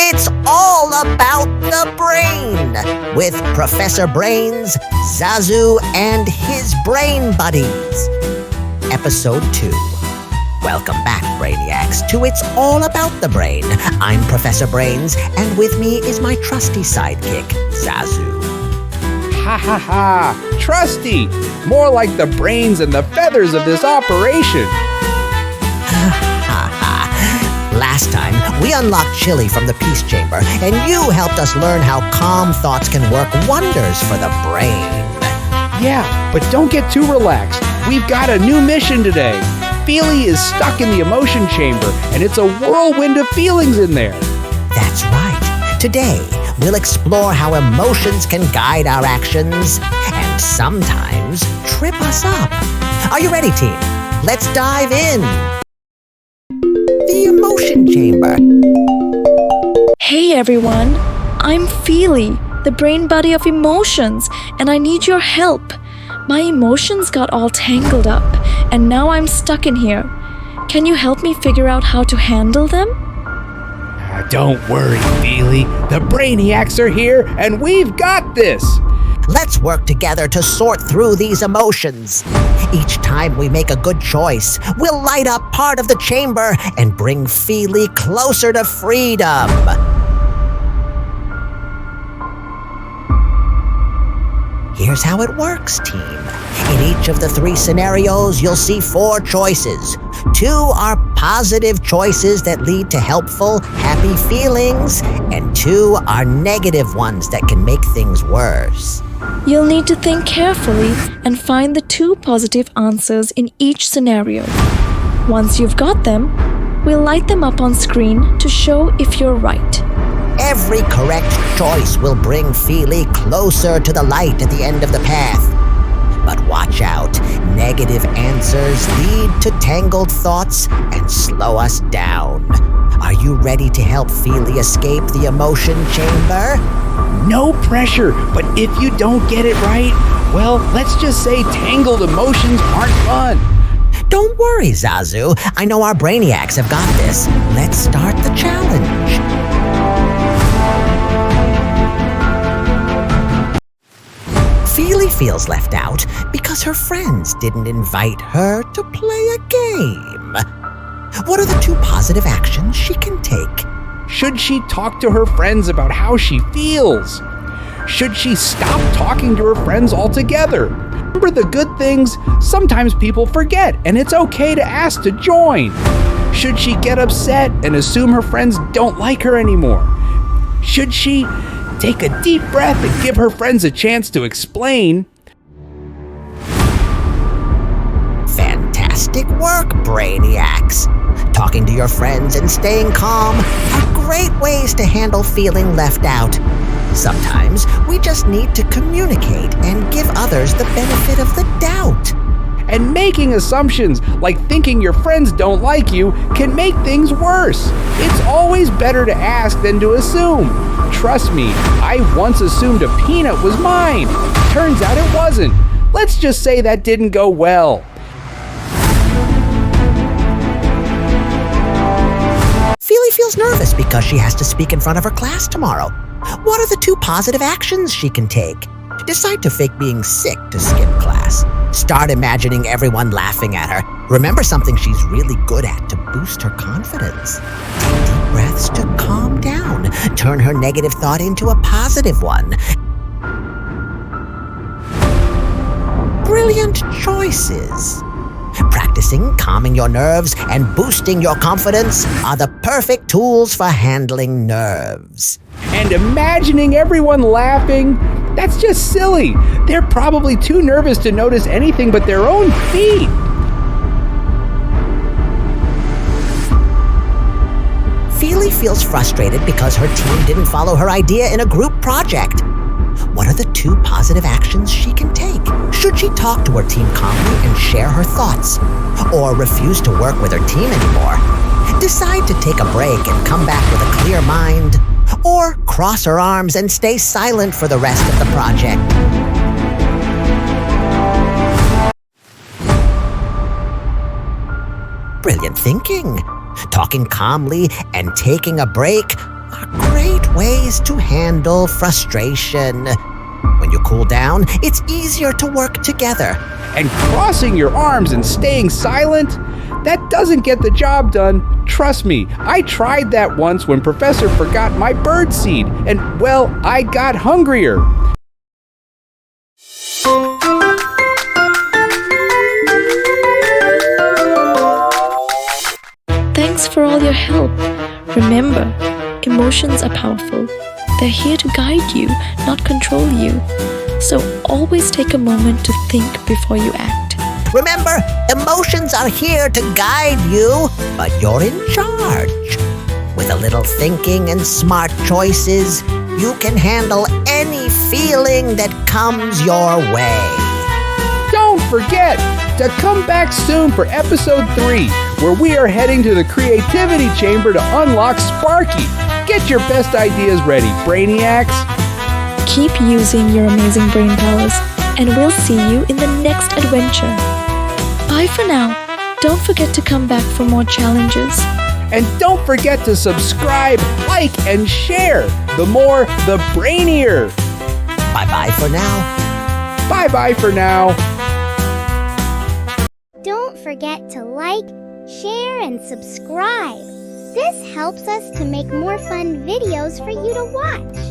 It's all about the brain with Professor Brains, Zazu, and his brain buddies. Episode 2. Welcome back, Brainiacs, to It's All About the Brain. I'm Professor Brains, and with me is my trusty sidekick, Zazu. Ha ha ha! Trusty! More like the brains and the feathers of this operation. Last time, we unlocked Chili from the Peace Chamber, and you helped us learn how calm thoughts can work wonders for the brain. Yeah, but don't get too relaxed. We've got a new mission today. Feelie is stuck in the emotion chamber, and it's a whirlwind of feelings in there. That's right. Today, we'll explore how emotions can guide our actions and sometimes trip us up. Are you ready, team? Let's dive in. The emotion chamber. Hey everyone, I'm Feelie, the brain buddy of emotions, and I need your help. My emotions got all tangled up, and now I'm stuck in here. Can you help me figure out how to handle them? Don't worry, Feelie. The Brainiacs are here, and we've got this. Let's work together to sort through these emotions. Each time we make a good choice, we'll light up part of the chamber and bring Feelie closer to freedom. Here's how it works, team. In each of the 3 scenarios, you'll see 4 choices. 2 are positive choices that lead to helpful, happy feelings, and 2 are negative ones that can make things worse. You'll need to think carefully and find the 2 positive answers in each scenario. Once you've got them, we'll light them up on screen to show if you're right. Every correct choice will bring Feelie closer to the light at the end of the path. But watch out, negative answers lead to tangled thoughts and slow us down. Are you ready to help Feelie escape the emotion chamber? No pressure, but if you don't get it right, well, let's just say tangled emotions aren't fun. Don't worry, Zazu. I know our Brainiacs have got this. Let's start the challenge. Feelie feels left out because her friends didn't invite her to play a game. What are the 2 positive actions she can take? Should she talk to her friends about how she feels? Should she stop talking to her friends altogether? Remember the good things? Sometimes people forget, and it's okay to ask to join. Should she get upset and assume her friends don't like her anymore? Should she take a deep breath and give her friends a chance to explain? Fantastic work, Brainiacs! Talking to your friends and staying calm are great ways to handle feeling left out. Sometimes we just need to communicate and give others the benefit of the doubt. And making assumptions, like thinking your friends don't like you, can make things worse. It's always better to ask than to assume. Trust me, I once assumed a peanut was mine. Turns out it wasn't. Let's just say that didn't go well. Feelie feels nervous because she has to speak in front of her class tomorrow. What are the 2 positive actions she can take? Decide to fake being sick to skip class. Start imagining everyone laughing at her. Remember something she's really good at to boost her confidence. Take deep breaths to calm down. Turn her negative thought into a positive one. Brilliant choices. Practicing calming your nerves and boosting your confidence are the perfect tools for handling nerves. And imagining everyone laughing, that's just silly. They're probably too nervous to notice anything but their own feet. Feelie feels frustrated because her team didn't follow her idea in a group project. What are the 2 positive actions she can take? Should she talk to her team calmly and share her thoughts? Or refuse to work with her team anymore? Decide to take a break and come back with a clear mind? Or cross her arms and stay silent for the rest of the project? Brilliant thinking. Talking calmly and taking a break are great ways to handle frustration. When you cool down, it's easier to work together. And crossing your arms and staying silent? That doesn't get the job done. Trust me, I tried that once when Professor forgot my bird seed, and, well, I got hungrier. Thanks for all your help. Remember, emotions are powerful. They're here to guide you, not control you. So always take a moment to think before you act. Remember, emotions are here to guide you, but you're in charge. With a little thinking and smart choices, you can handle any feeling that comes your way. Don't forget to come back soon for episode 3, where we are heading to the creativity chamber to unlock Sparky. Get your best ideas ready, Brainiacs. Keep using your amazing brain powers, and we'll see you in the next adventure. Bye for now. Don't forget to come back for more challenges. And don't forget to subscribe, like, and share. The more, the brainier. Bye-bye for now. Bye-bye for now. Don't forget to like, share, and subscribe. This helps us to make more fun videos for you to watch.